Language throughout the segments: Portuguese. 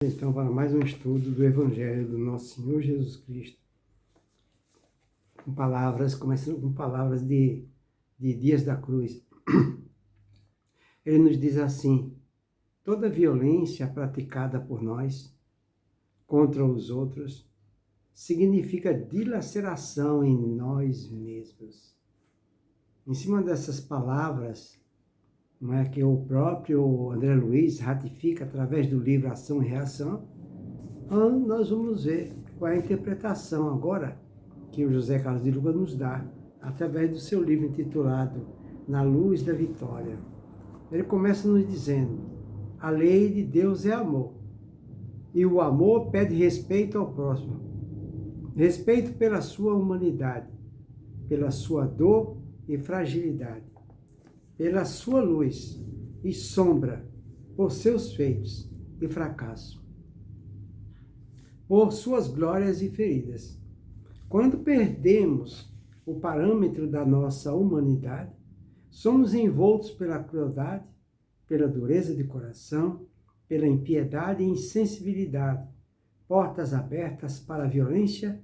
Então, para mais um estudo do Evangelho do nosso Senhor Jesus Cristo, começando com palavras de Dias da Cruz. Ele nos diz assim: toda violência praticada por nós contra os outros significa dilaceração em nós mesmos. Em cima dessas palavras, não é, que o próprio André Luiz ratifica através do livro Ação e Reação, nós vamos ver qual é a interpretação agora que o José Carlos de Lucas nos dá, através do seu livro intitulado Na Luz da Vitória. Ele começa nos dizendo: a lei de Deus é amor, e o amor pede respeito ao próximo, respeito pela sua humanidade, pela sua dor e fragilidade, pela sua luz e sombra, por seus feitos e fracasso, por suas glórias e feridas. Quando perdemos o parâmetro da nossa humanidade, somos envoltos pela crueldade, pela dureza de coração, pela impiedade e insensibilidade, portas abertas para a violência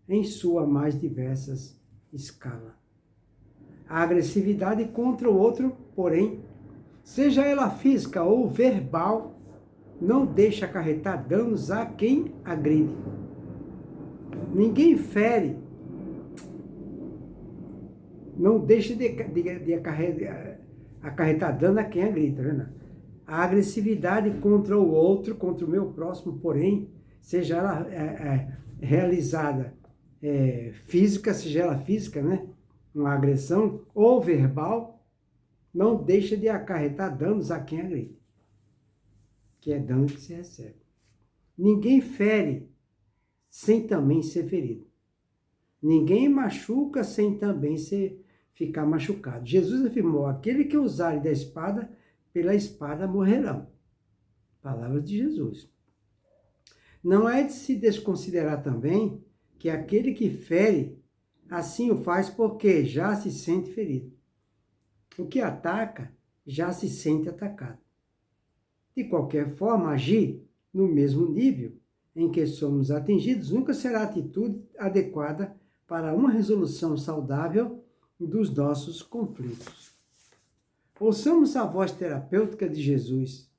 em sua mais diversas escala. A agressividade contra o outro, porém, seja ela física ou verbal, não deixa acarretar danos a quem agride. Ninguém fere, não deixa de acarretar dano a quem agride, tá vendo? A agressividade contra o outro, contra o meu próximo, porém, seja ela realizada física, seja ela física, né? Uma agressão, ou verbal, não deixa de acarretar danos a quem agride, que é dano que se recebe. Ninguém fere sem também ser ferido. Ninguém machuca sem também ficar machucado. Jesus afirmou: aquele que usar da espada, pela espada morrerão. Palavras de Jesus. Não é de se desconsiderar também que aquele que fere, assim o faz porque já se sente ferido. O que ataca, já se sente atacado. De qualquer forma, agir no mesmo nível em que somos atingidos nunca será a atitude adequada para uma resolução saudável dos nossos conflitos. Ouçamos a voz terapêutica de Jesus,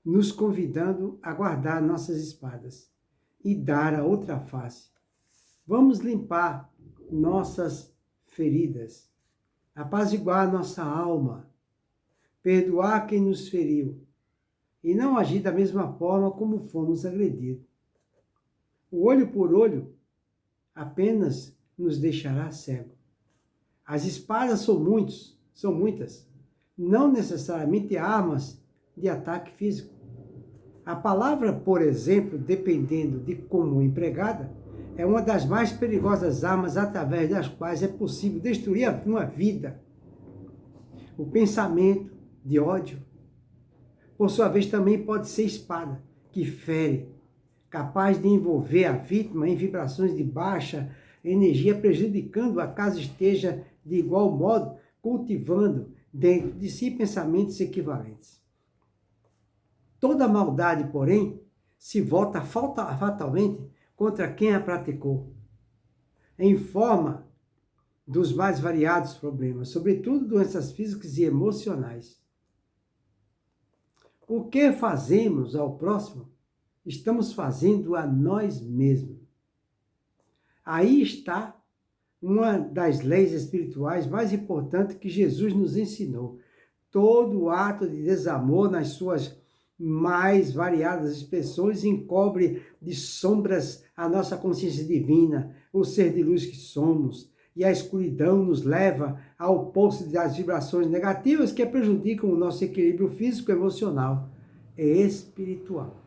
nos convidando a guardar nossas espadas e dar a outra face. Vamos limpar nossas feridas, apaziguar nossa alma, perdoar quem nos feriu e não agir da mesma forma como fomos agredidos. O olho por olho apenas nos deixará cego. As espadas são muitas, não necessariamente armas de ataque físico. A palavra, por exemplo, dependendo de como empregada, é uma das mais perigosas armas através das quais é possível destruir uma vida. O pensamento de ódio, por sua vez, também pode ser espada, que fere, capaz de envolver a vítima em vibrações de baixa energia, prejudicando-a caso esteja, de igual modo, cultivando dentro de si pensamentos equivalentes. Toda maldade, porém, se volta fatalmente contra quem a praticou, em forma dos mais variados problemas, sobretudo doenças físicas e emocionais. O que fazemos ao próximo, estamos fazendo a nós mesmos. Aí está uma das leis espirituais mais importantes que Jesus nos ensinou. Todo ato de desamor, nas suas mais variadas expressões, encobre de sombras a nossa consciência divina, o ser de luz que somos, e a escuridão nos leva ao poço das vibrações negativas que prejudicam o nosso equilíbrio físico, emocional e espiritual.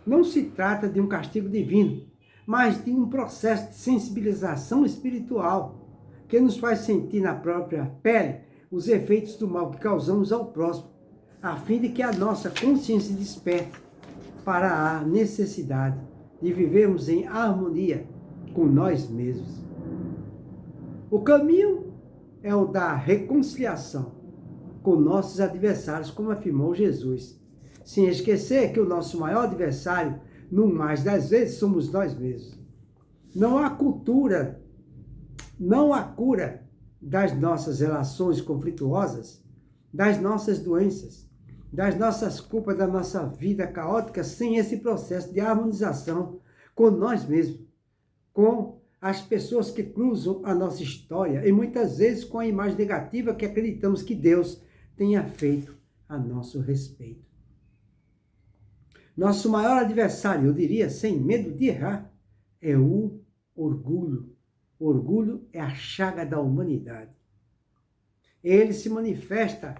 Não se trata de um castigo divino, mas de um processo de sensibilização espiritual que nos faz sentir na própria pele os efeitos do mal que causamos ao próximo, a fim de que a nossa consciência desperte para a necessidade de vivermos em harmonia com nós mesmos. O caminho é o da reconciliação com nossos adversários, como afirmou Jesus. sem esquecer que o nosso maior adversário, no mais das vezes, somos nós mesmos. Não há cultura, não há cura das nossas relações conflituosas, das nossas doenças, das nossas culpas, da nossa vida caótica, sem esse processo de harmonização com nós mesmos, com as pessoas que cruzam a nossa história e muitas vezes com a imagem negativa que acreditamos que Deus tenha feito a nosso respeito. Nosso maior adversário, eu diria, sem medo de errar, é o orgulho. O orgulho é a chaga da humanidade. Ele se manifesta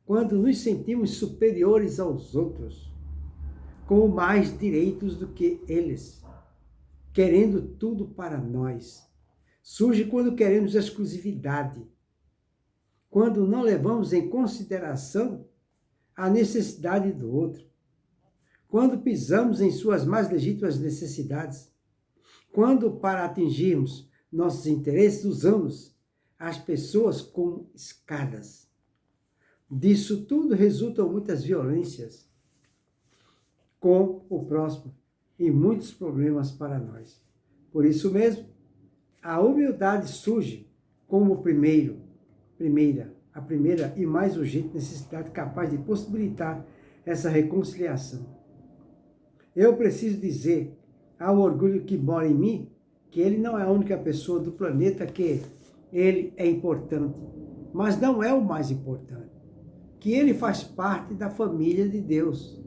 quando nos sentimos superiores aos outros, com mais direitos do que eles, querendo tudo para nós. Surge quando queremos exclusividade, quando não levamos em consideração a necessidade do outro, quando pisamos em suas mais legítimas necessidades, quando, para atingirmos nossos interesses, usamos as pessoas como escadas. Disso tudo resultam muitas violências com o próximo e muitos problemas para nós. Por isso mesmo, a humildade surge como a primeira e mais urgente necessidade capaz de possibilitar essa reconciliação. Eu preciso dizer ao orgulho que mora em mim que ele não é a única pessoa do planeta que ele é importante, mas não é o mais importante, que ele faz parte da família de Deus,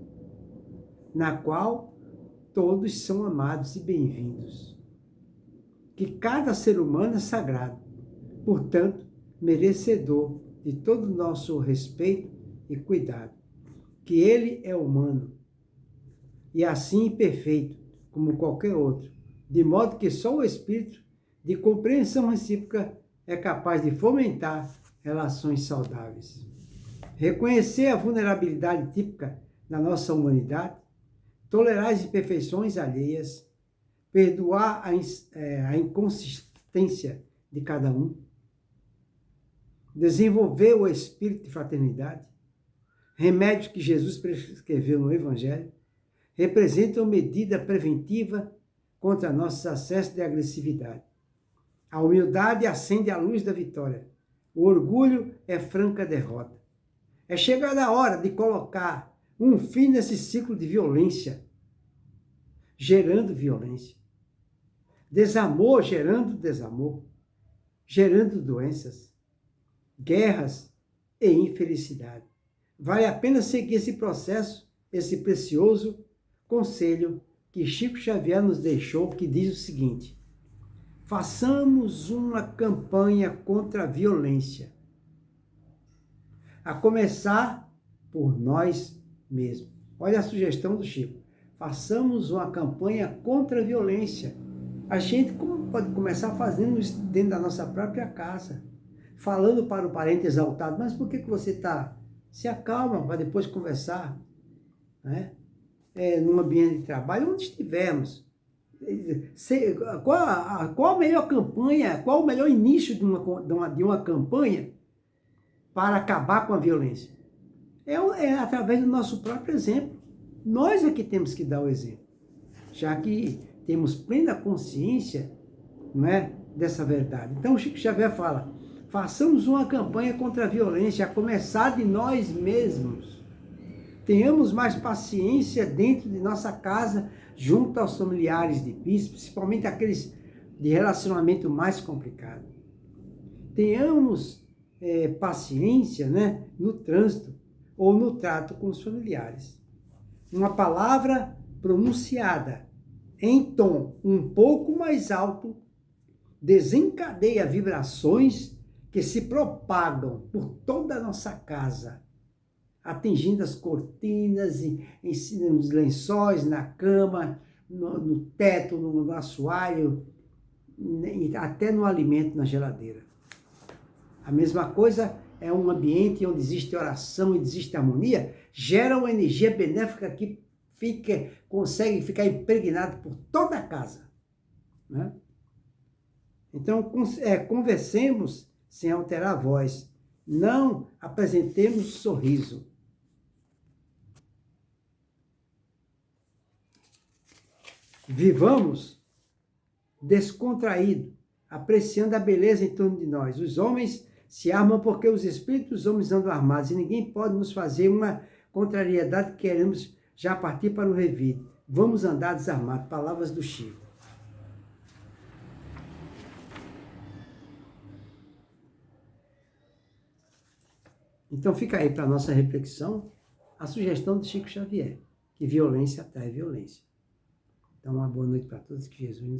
na qual todos são amados e bem-vindos, que cada ser humano é sagrado, portanto, merecedor de todo o nosso respeito e cuidado, que ele é humano e assim imperfeito como qualquer outro, de modo que só o espírito de compreensão recíproca é capaz de fomentar relações saudáveis. Reconhecer a vulnerabilidade típica da nossa humanidade, tolerar as imperfeições alheias, perdoar a inconsistência de cada um, desenvolver o espírito de fraternidade, remédios que Jesus prescreveu no Evangelho, representam medida preventiva contra nossos acessos de agressividade. A humildade acende a luz da vitória. O orgulho é franca derrota. É chegada a hora de colocar um fim nesse ciclo de violência, gerando violência. Desamor gerando desamor, gerando doenças, guerras e infelicidade. Vale a pena seguir esse processo, esse precioso conselho que Chico Xavier nos deixou, que diz o seguinte: façamos uma campanha contra a violência, a começar por nós mesmos. Olha a sugestão do Chico. Façamos uma campanha contra a violência. A gente pode começar fazendo isso dentro da nossa própria casa, falando para o parente exaltado: mas por que você está? Se acalma para depois conversar, né? Num ambiente de trabalho, onde estivermos. Qual a melhor campanha, qual o melhor início de uma campanha para acabar com a violência? É através do nosso próprio exemplo. Nós é que temos que dar o exemplo, já que temos plena consciência, não é, dessa verdade. Então o Chico Xavier fala: façamos uma campanha contra a violência, a começar de nós mesmos. Tenhamos mais paciência dentro de nossa casa, junto aos familiares difíceis, principalmente aqueles de relacionamento mais complicado. Tenhamos paciência, né, no trânsito ou no trato com os familiares. Uma palavra pronunciada em tom um pouco mais alto desencadeia vibrações que se propagam por toda a nossa casa, atingindo as cortinas, nos lençóis, na cama, no teto, no assoalho, até no alimento, na geladeira. A mesma coisa é um ambiente onde existe oração e existe harmonia, gera uma energia benéfica que consegue ficar impregnado por toda a casa, né? Então, conversemos sem alterar a voz. Não apresentemos sorriso. Vivamos descontraído, apreciando a beleza em torno de nós. Os homens se armam porque os espíritos dos homens andam armados e ninguém pode nos fazer uma contrariedade que queremos já partir para o revide. Vamos andar desarmados. Palavras do Chico. Então fica aí para a nossa reflexão a sugestão de Chico Xavier, que violência atrai violência. Então uma boa noite para todos, que Jesus nos